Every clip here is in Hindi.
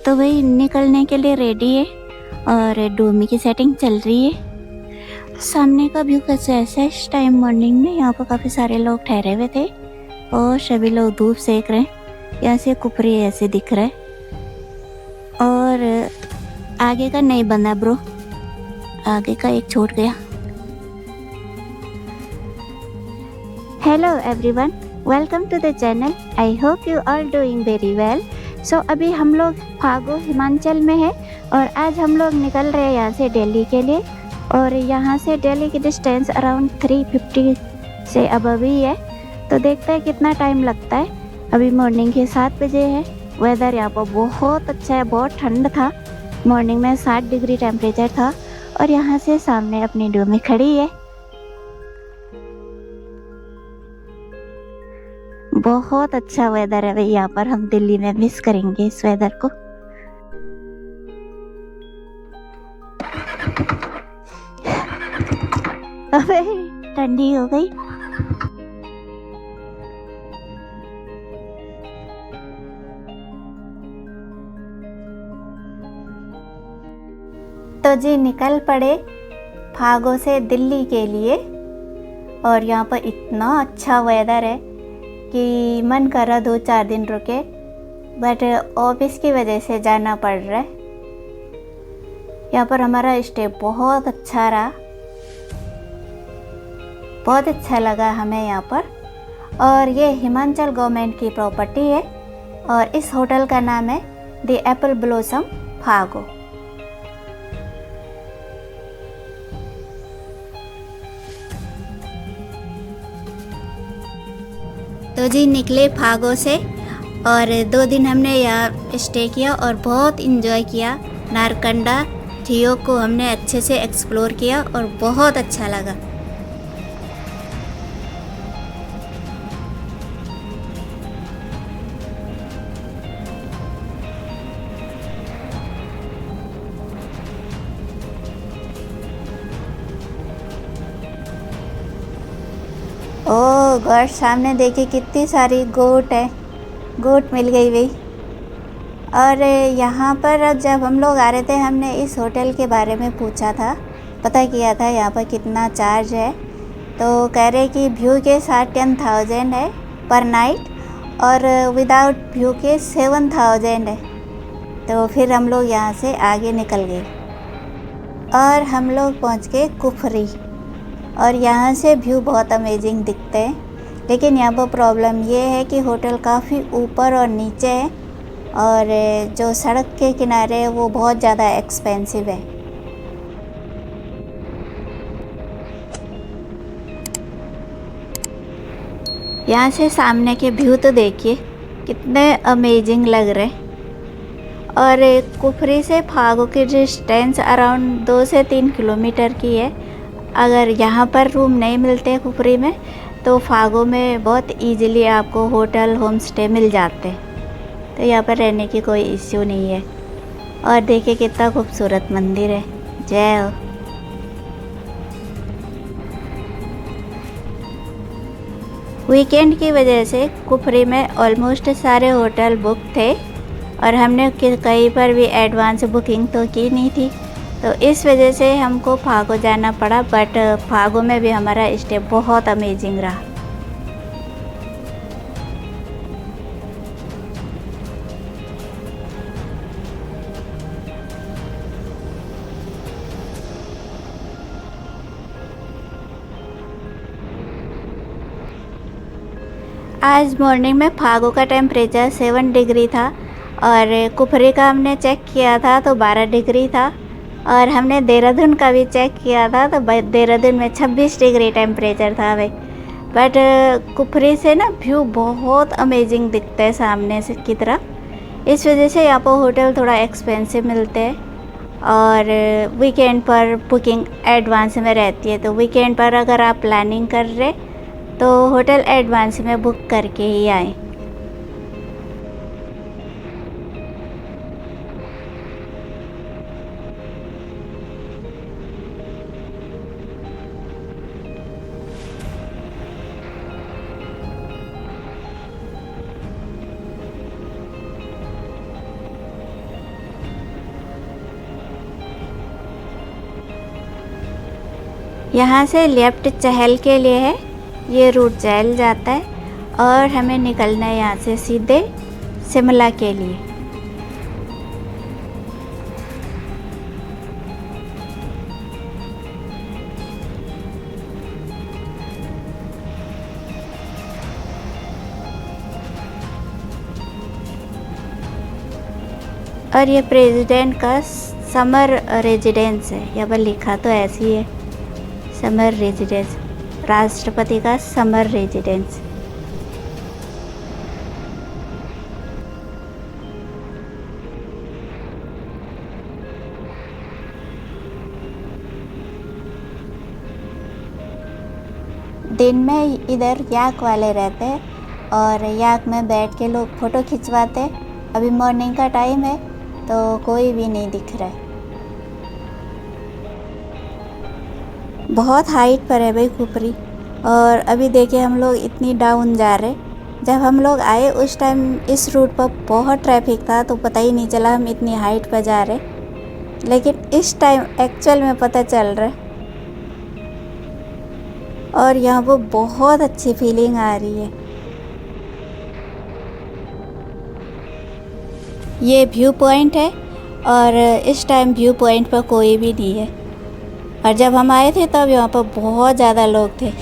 तो वही निकलने के लिए रेडी है और डोमी की सेटिंग चल रही है। सामने का व्यू कैसे ऐसा है इस टाइम मॉर्निंग में। यहाँ पर काफ़ी सारे लोग ठहरे हुए थे और सभी लोग धूप सेक रहे हैं। यहाँ से कुफरी ऐसे दिख रहा है और आगे का नहीं बना ब्रो, आगे का एक छूट गया। Hello everyone, welcome to the channel. I hope you are doing very well. So अभी हम लोग फागो हिमाचल में है और आज हम लोग निकल रहे हैं यहाँ से दिल्ली के लिए। और यहाँ से दिल्ली की डिस्टेंस अराउंड 350 से अबव ही है। तो देखते हैं कितना टाइम लगता है। अभी मॉर्निंग के 7 बजे है। वेदर यहाँ पर बहुत अच्छा है, बहुत ठंड था। मॉर्निंग में 60 डिग्री टेम्परेचर था। और यहाँ से सामने अपनी डोमी खड़ी है। बहुत अच्छा वेदर है भाई यहाँ पर। हम दिल्ली में मिस करेंगे इस वेदर को। अबे ठंडी हो गई। तो जी निकल पड़े फागो से दिल्ली के लिए। और यहाँ पर इतना अच्छा वेदर है कि मन कर रहा 2-4 दिन रुके, बट ऑफिस की वजह से जाना पड़ रहा है। यहाँ पर हमारा स्टे बहुत अच्छा रहा, बहुत अच्छा लगा हमें यहाँ पर। और ये हिमाचल गवर्नमेंट की प्रॉपर्टी है और इस होटल का नाम है द एप्पल ब्लॉसम फागो। तो जी निकले फागो से और 2 दिन हमने यहाँ स्टे किया और बहुत इन्जॉय किया। नारकंडा थियो को हमने अच्छे से एक्सप्लोर किया और बहुत अच्छा लगा। ओ गॉड, सामने देखिए कितनी सारी गोट है। गोट मिल गई भाई। और यहाँ पर जब हम लोग आ रहे थे हमने इस होटल के बारे में पूछा था, पता किया था यहाँ पर कितना चार्ज है। तो कह रहे कि व्यू के साथ 10,000 है पर नाइट और विदाउट व्यू के 7,000 है। तो फिर हम लोग यहाँ से आगे निकल गए और हम लोग पहुँच गए कुफरी। और यहाँ से व्यू बहुत अमेजिंग दिखते हैं। लेकिन यहाँ पर प्रॉब्लम ये है कि होटल काफ़ी ऊपर और नीचे है और जो सड़क के किनारे है वो बहुत ज़्यादा एक्सपेंसिव है। यहाँ से सामने के व्यू तो देखिए कितने अमेजिंग लग रहे हैं। और कुफरी से फागो की डिस्टेंस अराउंड 2 से 3 किलोमीटर की है। अगर यहाँ पर रूम नहीं मिलते कुफरी में तो फागो में बहुत इजीली आपको होटल होम स्टे मिल जाते हैं। तो यहाँ पर रहने की कोई इश्यू नहीं है। और देखिए कितना खूबसूरत मंदिर है। जय हो। वीकेंड की वजह से कुफरी में ऑलमोस्ट सारे होटल बुक थे और हमने कहीं पर भी एडवांस बुकिंग तो की नहीं थी। तो इस वजह से हमको फागो जाना पड़ा। बट फागो में भी हमारा स्टे बहुत अमेजिंग रहा। आज मॉर्निंग में फागो का टेम्परेचर 7 डिग्री था और कुफरी का हमने चेक किया था तो 12 डिग्री था। और हमने देहरादून का भी चेक किया था तो देहरादून में 26 डिग्री टेम्परेचर था भाई। बट कुफरी से ना व्यू बहुत अमेजिंग दिखते हैं सामने से की तरफ। इस वजह से यहाँ पर होटल थोड़ा एक्सपेंसिव मिलते हैं और वीकेंड पर बुकिंग एडवांस में रहती है। तो वीकेंड पर अगर आप प्लानिंग कर रहे तो होटल एडवांस में बुक करके ही आए। यहाँ से लेफ्ट चहल के लिए है, ये रूट चहल जाता है और हमें निकलना है यहाँ से सीधे शिमला के लिए। और ये प्रेसिडेंट का समर रेजिडेंस है, यहाँ पर लिखा तो ऐसे ही है, समर रेजिडेंस, राष्ट्रपति का समर रेजिडेंस। दिन में इधर याक वाले रहते हैं और याक में बैठ के लोग फ़ोटो खिंचवाते हैं। अभी मॉर्निंग का टाइम है तो कोई भी नहीं दिख रहा है। बहुत हाइट पर है भाई खुपरी। और अभी देखिए हम लोग इतनी डाउन जा रहे। जब हम लोग आए उस टाइम इस रूट पर बहुत ट्रैफिक था तो पता ही नहीं चला हम इतनी हाइट पर जा रहे, लेकिन इस टाइम एक्चुअल में पता चल रहा है। और यहाँ पर बहुत अच्छी फीलिंग आ रही है। ये व्यू पॉइंट है और इस टाइम व्यू पॉइंट पर कोई भी नहीं है। और जब हम आए थे तब यहाँ पर बहुत ज़्यादा लोग थे।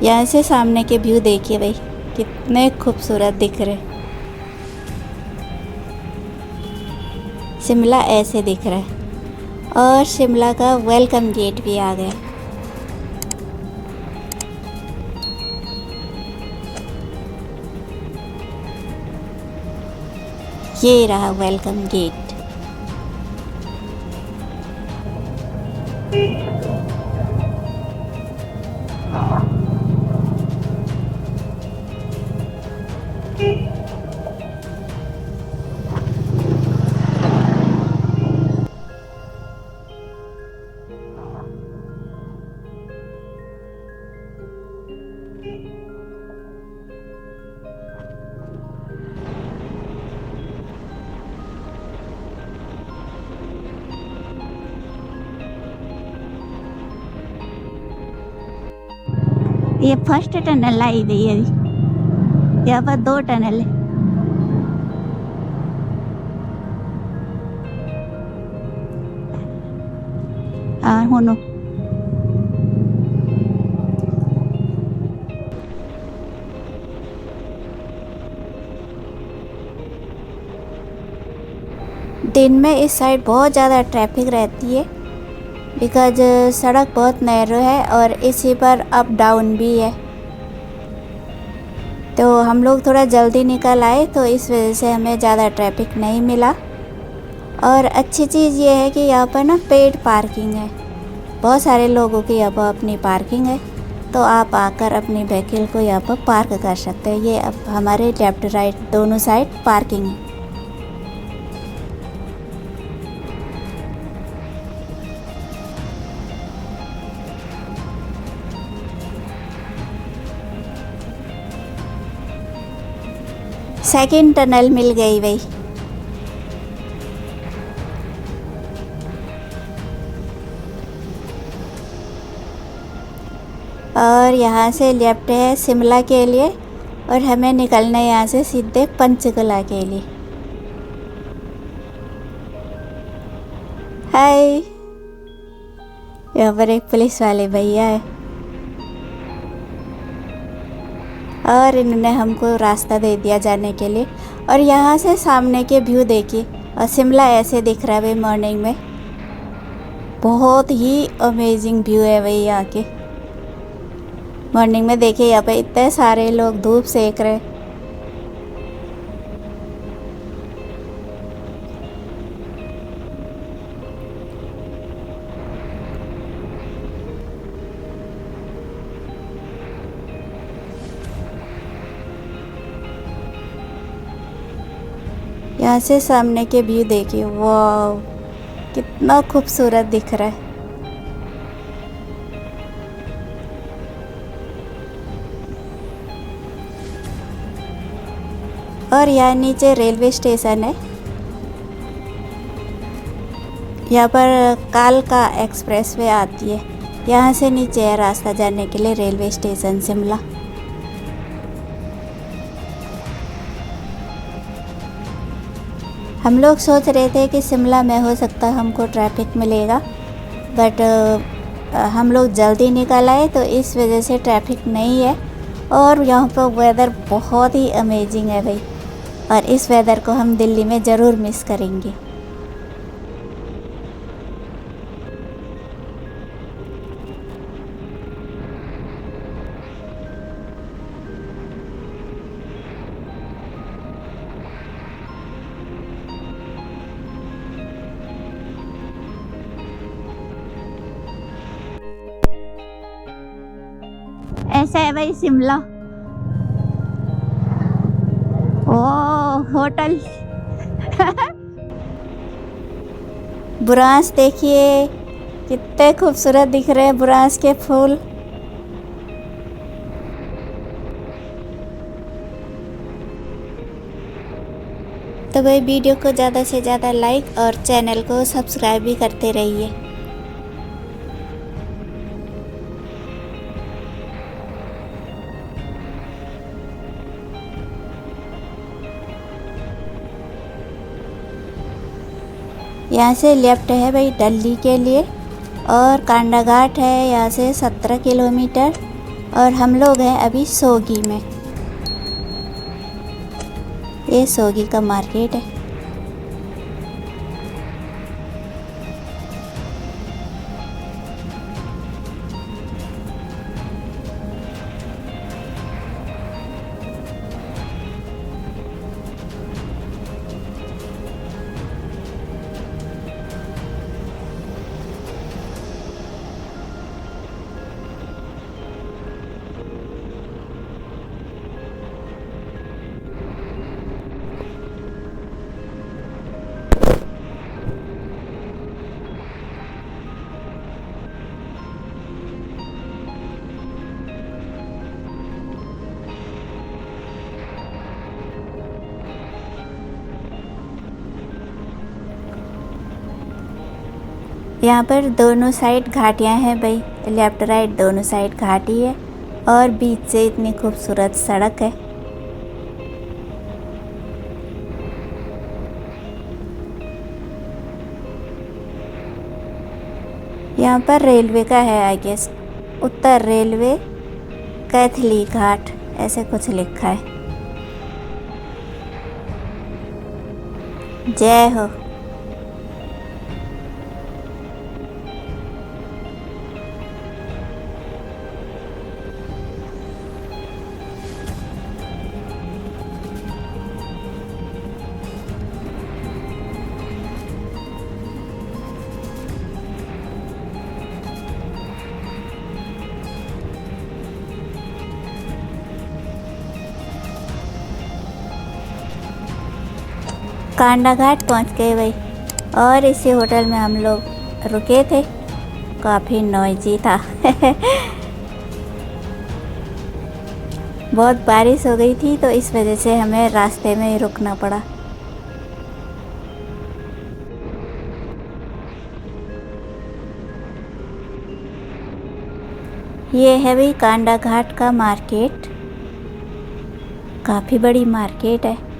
यहाँ से सामने के व्यू देखिए भाई, कितने खूबसूरत दिख रहे। शिमला ऐसे दिख रहा है और शिमला का वेलकम गेट भी आ गया। ये रहा वेलकम गेट। ये फर्स्ट टनल आई गई है अभी, यहाँ पर 2 टनल है। हुनो दिन में इस साइड बहुत ज़्यादा ट्रैफिक रहती है बिकॉज सड़क बहुत नैरो है और इसी पर अप डाउन भी है। तो हम लोग थोड़ा जल्दी निकल आए तो इस वजह से हमें ज़्यादा ट्रैफिक नहीं मिला। और अच्छी चीज़ ये है कि यहाँ पर ना पेड पार्किंग है, बहुत सारे लोगों की यहाँ पर अपनी पार्किंग है, तो आप आकर अपनी व्हीकल को यहाँ पर पार्क कर सकते हैं। ये अब हमारे लेफ्ट राइट दोनों साइड पार्किंग है। सेकंड टनल मिल गई भाई। और यहाँ से लेफ्ट है शिमला के लिए और हमें निकलना है यहाँ से सीधे पंचकुला के लिए। हाय, यहाँ पर एक पुलिस वाले भैया है और इन्होंने हमको रास्ता दे दिया जाने के लिए। और यहाँ से सामने के व्यू देखिए, और शिमला ऐसे दिख रहा है भाई मॉर्निंग में। बहुत ही अमेजिंग व्यू है भाई यहाँ के मॉर्निंग में। देखिए यहाँ पे इतने सारे लोग धूप सेक रहे। यहाँ से सामने के व्यू देखिए, वाह कितना खूबसूरत दिख रहा है। और यहाँ नीचे रेलवे स्टेशन है। यहाँ पर कालका एक्सप्रेसवे आती है। यहाँ से नीचे है रास्ता जाने के लिए रेलवे स्टेशन शिमला। हम लोग सोच रहे थे कि शिमला में हो सकता है हमको ट्रैफिक मिलेगा, बट हम लोग जल्दी निकल आए तो इस वजह से ट्रैफिक नहीं है। और यहाँ पर वेदर बहुत ही अमेजिंग है भाई, और इस वेदर को हम दिल्ली में ज़रूर मिस करेंगे। ऐसा है भाई शिमला। ओ होटल बुरांस देखिए कितने खूबसूरत दिख रहे हैं बुरांस के फूल। तो भाई वीडियो को ज़्यादा से ज़्यादा लाइक और चैनल को सब्सक्राइब भी करते रहिए। यहाँ से लेफ्ट है भाई दिल्ली के लिए, और कांडा घाट है यहाँ से 17 किलोमीटर, और हम लोग हैं अभी सोगी में। ये सोगी का मार्केट है। यहाँ पर दोनों साइड घाटियाँ हैं भाई, लेफ्ट राइट दोनों साइड घाटी है, और बीच से इतनी खूबसूरत सड़क है। यहाँ पर रेलवे का है I guess, Uttar railway Kaithli घाट ऐसे कुछ लिखा है। जय हो। कांडा घाट पहुँच गए भाई, और इसी होटल में हम लोग रुके थे। काफ़ी नॉइजी था बहुत बारिश हो गई थी तो इस वजह से हमें रास्ते में ही रुकना पड़ा। ये है भाई कांडा घाट का मार्केट, काफ़ी बड़ी मार्केट है।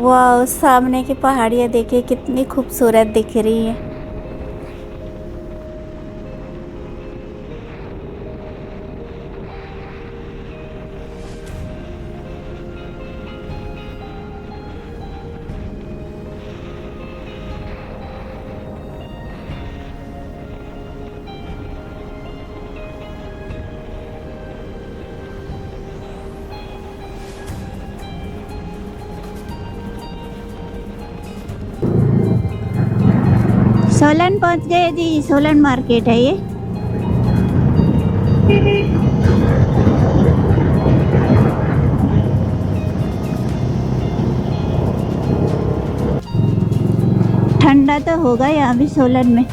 वाह, सामने की पहाड़ियाँ देखिए कितनी खूबसूरत दिख रही है। सोलन पहुंच गए जी, सोलन मार्केट है ये। ठंडा तो होगा यहाँ भी सोलन में।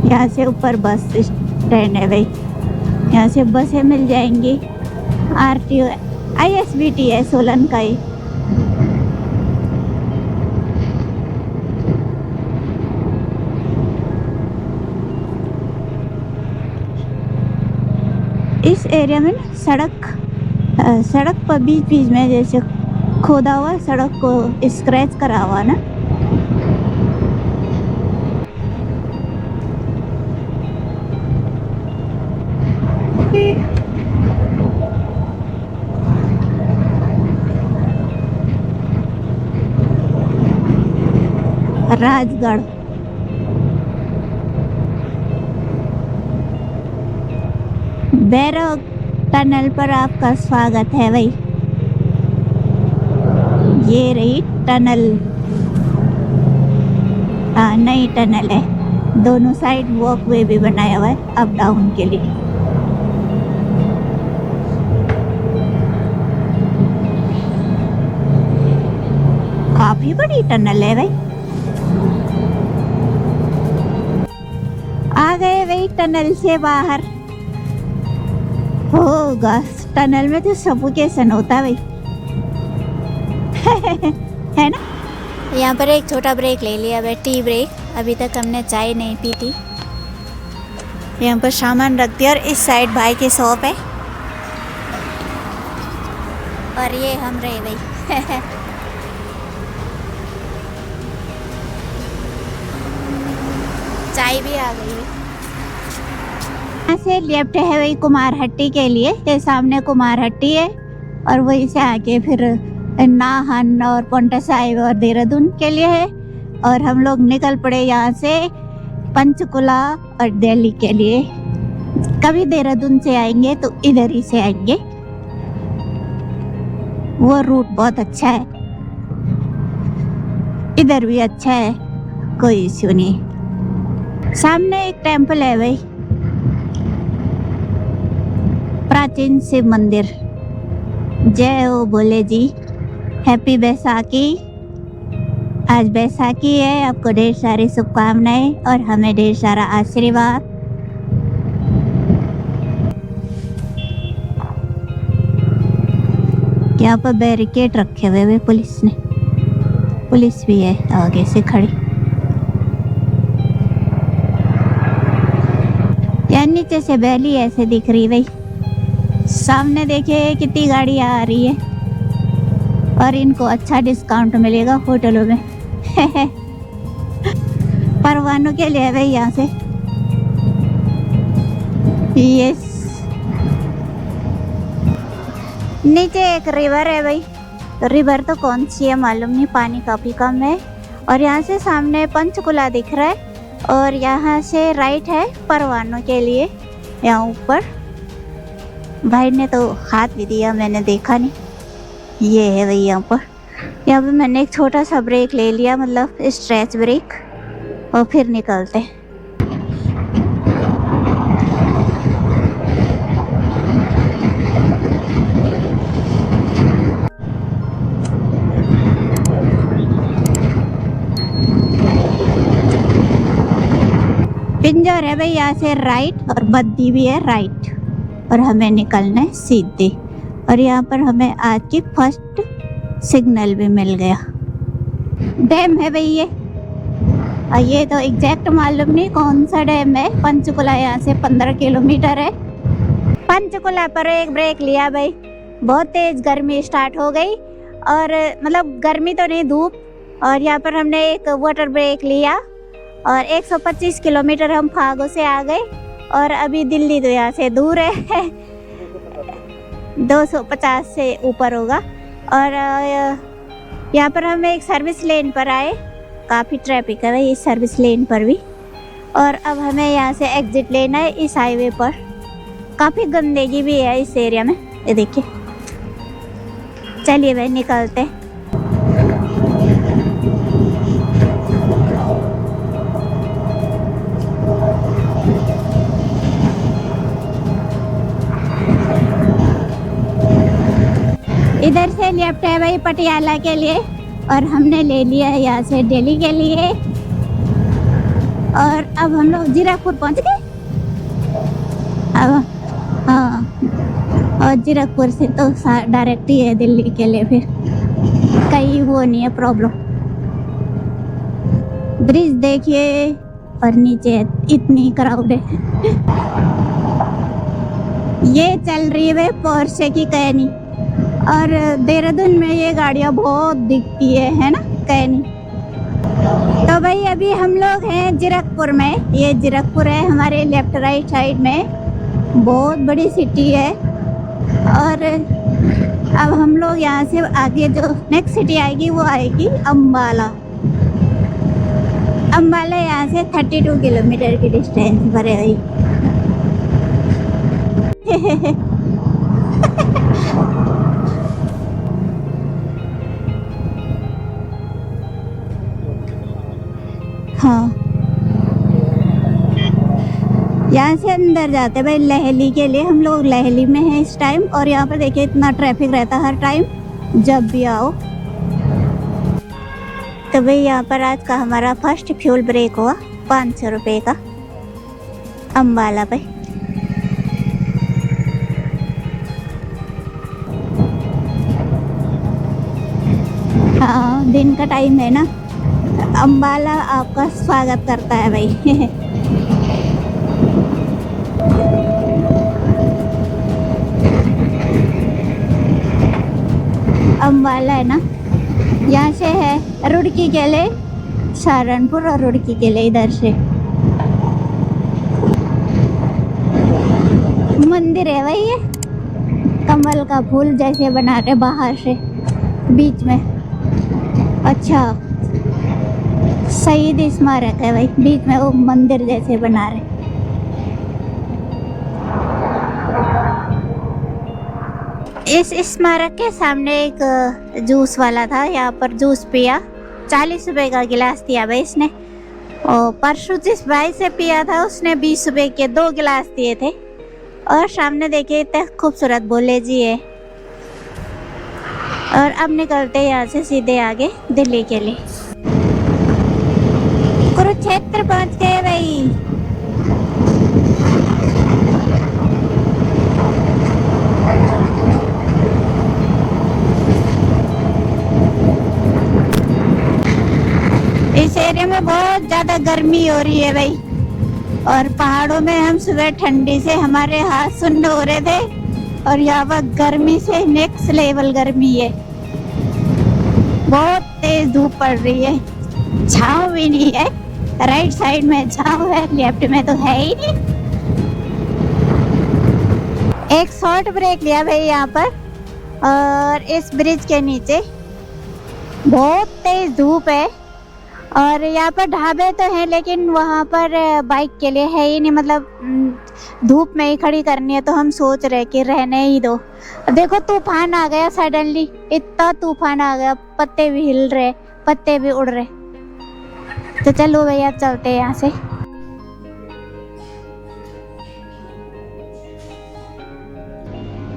यहाँ से ऊपर बस स्टैंड है भाई, यहाँ से बसें मिल जाएंगी। RTO ISBT है सोलन का ही। इस एरिया में ना सड़क पर बीच बीच में जैसे खोदा हुआ सड़क को स्क्रैच करा हुआ ना। राजगढ़ बैरोग टनल पर आपका स्वागत है भाई। ये रही टनल, नई टनल है। दोनों साइड वॉकवे भी बनाया हुआ है अप डाउन के लिए। काफी बड़ी टनल है भाई। आ गए भाई टनल से बाहर। होगा टनल में तो सफोकेशन होता है भाई। है ना। यहाँ पर एक छोटा ब्रेक ले लिया भाई, टी ब्रेक। अभी तक हमने चाय नहीं पी थी। यहाँ पर सामान रख दिया और इस साइड भाई की शॉप है और ये हम रहे भाई। चाय भी आ गई। यहाँ से लेफ्ट है वही कुमारहट्टी के लिए, ये सामने कुमारहट्टी है और वहीं से आके फिर नाहन और पोंटा साहिब और देहरादून के लिए है। और हम लोग निकल पड़े यहाँ से पंचकुला और दिल्ली के लिए। कभी देहरादून से आएंगे तो इधर ही से आएंगे, वो रूट बहुत अच्छा है। इधर भी अच्छा है, कोई इश्यू नहीं। सामने एक टेम्पल है भाई, प्राचीन शिव मंदिर। जय हो भोले जी। हैप्पी बैसाखी। आज बैसाखी है, आपको ढेर सारी शुभकामनाएं और हमें ढेर सारा आशीर्वाद। यहाँ पर बैरिकेड रखे हुए हैं पुलिस ने, पुलिस भी है आगे से खड़ी। यार नीचे से वैली ऐसे दिख रही भाई। सामने देखिए कितनी गाड़ियाँ आ रही है और इनको अच्छा डिस्काउंट मिलेगा होटलों में। परवानों के लिए भाई यहाँ से। यस, नीचे एक रिवर है भाई। रिवर तो कौन सी है मालूम नहीं, पानी काफी कम है। और यहाँ से सामने पंचकुला दिख रहा है और यहाँ से राइट है परवानों के लिए। यहाँ ऊपर भाई ने तो हाथ भी दिया, मैंने देखा नहीं। ये है भाई यहाँ पर मैंने एक छोटा सा ब्रेक ले लिया, मतलब स्ट्रेच ब्रेक, और फिर निकलते हैं। पिंजर है भाई यहाँ से राइट और बद्दी भी है राइट, और हमें निकलना है सीधे। और यहाँ पर हमें आज की फर्स्ट सिग्नल भी मिल गया। डैम है भाई ये, और ये तो एग्जैक्ट मालूम नहीं कौन सा डैम है। पंचकुला यहाँ से 15 किलोमीटर है। पंचकुला पर एक ब्रेक लिया भाई, बहुत तेज गर्मी स्टार्ट हो गई, और मतलब गर्मी तो नहीं, धूप। और यहाँ पर हमने एक वाटर ब्रेक लिया और 125 किलोमीटर हम फागो से आ गए। और अभी दिल्ली तो यहाँ से दूर है, 250 से ऊपर होगा। और यहाँ पर हम एक सर्विस लेन पर आए, काफ़ी ट्रैफिक है भाई इस सर्विस लेन पर भी। और अब हमें यहाँ से एग्जिट लेना है इस हाईवे पर। काफ़ी गंदगी भी है इस एरिया में, ये देखिए। चलिए भाई निकलते हैं। इधर से लेफ्ट है भाई पटियाला के लिए, और हमने ले लिया है यहाँ से दिल्ली के लिए। और अब हम लोग जीरकपुर पहुँच गए। अब हाँ, और जीरकपुर से तो डायरेक्ट ही है दिल्ली के लिए, फिर कहीं वो नहीं है प्रॉब्लम। ब्रिज देखिए और नीचे इतनी क्राउड है। ये चल रही है पोर्शे की कैनी, और देहरादून में ये गाड़ियाँ बहुत दिखती है ना, कैनी। तो भाई अभी हम लोग हैं जीरकपुर में। ये जीरकपुर है हमारे लेफ्ट राइट साइड में, बहुत बड़ी सिटी है। और अब हम लोग यहाँ से आगे जो नेक्स्ट सिटी आएगी वो आएगी अम्बाला। अम्बाला यहाँ से 32 किलोमीटर की डिस्टेंस पर है। हाँ, यहाँ से अंदर जाते हैं भाई लहली के लिए। हम लोग लहली में हैं इस टाइम, और यहाँ पर देखिए इतना ट्रैफिक रहता है हर टाइम जब भी आओ। तो भाई यहाँ पर आज का हमारा फर्स्ट फ्यूल ब्रेक हुआ 500 रुपये का अम्बाला पे। हाँ, दिन का टाइम है ना, अम्बाला आपका स्वागत करता है भाई। अम्बाला है ना, यहाँ से है रुड़की के लिए सहारनपुर, और रुड़की के लिए इधर से मंदिर है भाई। ये कमल का फूल जैसे बना रहे बाहर से बीच में। अच्छा, शहीद स्मारक है भाई, बीच में वो मंदिर जैसे बना रहे। इस स्मारक के सामने एक जूस वाला था, यहाँ पर जूस पिया। 40 रुपए का गिलास दिया भाई इसने। और परसों जिस भाई से पिया था उसने 20 रुपए के 2 गिलास दिए थे। और सामने देखिए इतने खूबसूरत भोले जी है। और अब निकलते हैं यहाँ से सीधे आगे दिल्ली के लिए। कुरुक्षेत्र पहुँच गए भाई। इस एरिया में बहुत ज्यादा गर्मी हो रही है भाई, और पहाड़ों में हम सुबह ठंडी से हमारे हाथ सुन्न हो रहे थे, और यहाँ पर गर्मी से नेक्स्ट लेवल गर्मी है। बहुत तेज धूप पड़ रही है, छांव भी नहीं है। राइट साइड में छांव है, लेफ्ट में तो है ही नहीं। एक शॉर्ट ब्रेक लिया भाई यहाँ पर, और इस ब्रिज के नीचे बहुत तेज धूप है। और यहाँ पर ढाबे तो हैं, लेकिन वहाँ पर बाइक के लिए है ही नहीं, मतलब धूप में ही खड़ी करनी है। तो हम सोच रहे कि रहने ही दो। देखो तूफान आ गया सडनली, इतना तूफान आ गया, पत्ते भी हिल रहे, पत्ते भी उड़ रहे। तो चलो भैया चलते हैं यहाँ से।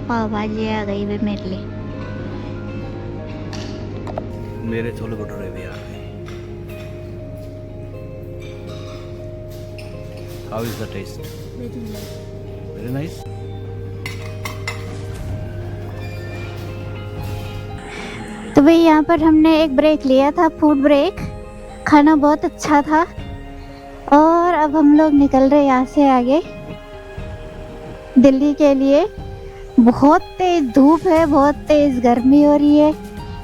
पाव भाजी आ गई भाई मेरे लिए। मेरे छोले भटूरे भी आ गए। How is the taste? Very nice. तो भाई यहाँ पर हमने एक ब्रेक लिया था, फूड ब्रेक। खाना बहुत अच्छा था। और अब हम लोग निकल रहे यहाँ से आगे दिल्ली के लिए। बहुत तेज धूप है, बहुत तेज गर्मी हो रही है।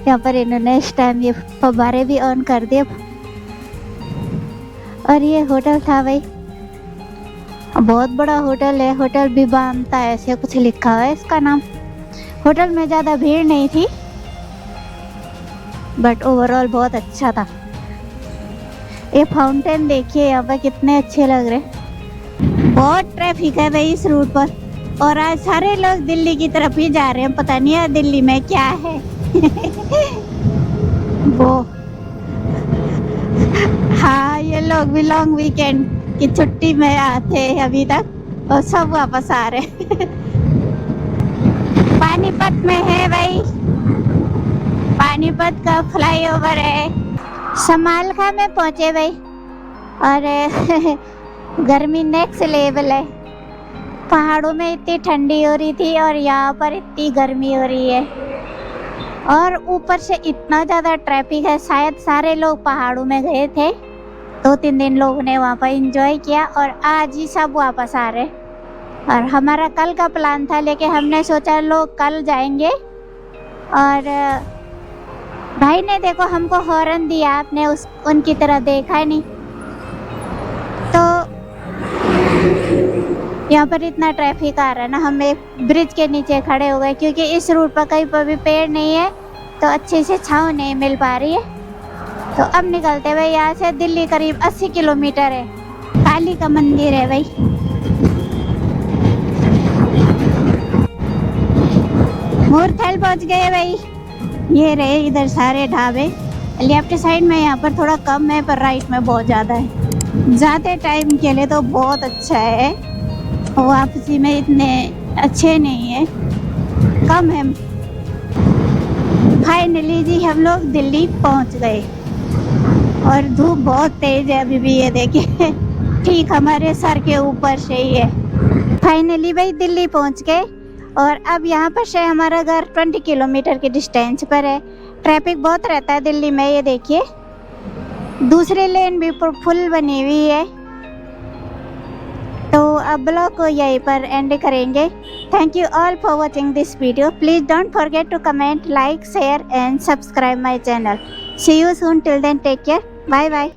यहाँ पर इन्होंने इस टाइम ये फव्वारे भी ऑन कर दिए। और ये होटल था भाई, बहुत बड़ा होटल है, होटल विवांता ऐसे कुछ लिखा हुआ है इसका नाम। होटल में ज़्यादा भीड़ नहीं थी, बट ओवरऑल बहुत अच्छा था। ये फाउंटेन देखिए यहाँ पर कितने अच्छे लग रहे। बहुत ट्रैफिक है भाई इस रूट पर, और आज सारे लोग दिल्ली की तरफ ही जा रहे हैं। पता नहीं है दिल्ली में क्या है। वो हाँ, ये लोग भी लॉन्ग वीकेंड की छुट्टी में आते हैं अभी तक, और सब वापस आ रहे। पानीपत में है भाई, पानीपत पानीपत का फ्लाईओवर है। समालखा में पहुंचे भाई और गर्मी नेक्स्ट लेवल है। पहाड़ों में इतनी ठंडी हो रही थी और यहाँ पर इतनी गर्मी हो रही है और ऊपर से इतना ज़्यादा ट्रैफिक है। शायद सारे लोग पहाड़ों में गए थे, 2-3 दिन लोगों ने वहाँ पर एंजॉय किया और आज ही सब वापस आ रहे। और हमारा कल का प्लान था, लेकिन हमने सोचा लोग कल जाएंगे। और भाई ने देखो हमको हॉर्न दिया, आपने उनकी तरह देखा ही नहीं। तो यहाँ पर इतना ट्रैफिक आ रहा है ना, हम एक ब्रिज के नीचे खड़े हो गए क्योंकि इस रूट पर कहीं पर भी पेड़ नहीं है तो अच्छे से छांव नहीं मिल पा रही है। तो अब निकलते हैं भाई यहाँ से। दिल्ली करीब 80 किलोमीटर है। काली का मंदिर है भाई। मूर्थल पहुँच गए भाई। ये रहे इधर सारे ढाबे। लेफ्ट साइड में यहाँ पर थोड़ा कम है पर राइट में बहुत ज़्यादा है। ज़्यादा टाइम के लिए तो बहुत अच्छा है, वापसी में इतने अच्छे नहीं है, कम है। फाइनली जी हम लोग दिल्ली पहुँच गए और धूप बहुत तेज है अभी भी, ये देखिए ठीक हमारे सर के ऊपर से ही है। फाइनली भाई दिल्ली पहुँच गए और अब यहाँ पर से हमारा घर 20 किलोमीटर के डिस्टेंस पर है। ट्रैफिक बहुत रहता है दिल्ली में, ये देखिए दूसरी लेन भी फुल बनी हुई है। तो अब ब्लॉग को यहीं पर एंड करेंगे। Thank you all for watching this video. Please don't forget to comment, like, share and subscribe my channel. See you soon, till then take care, bye bye.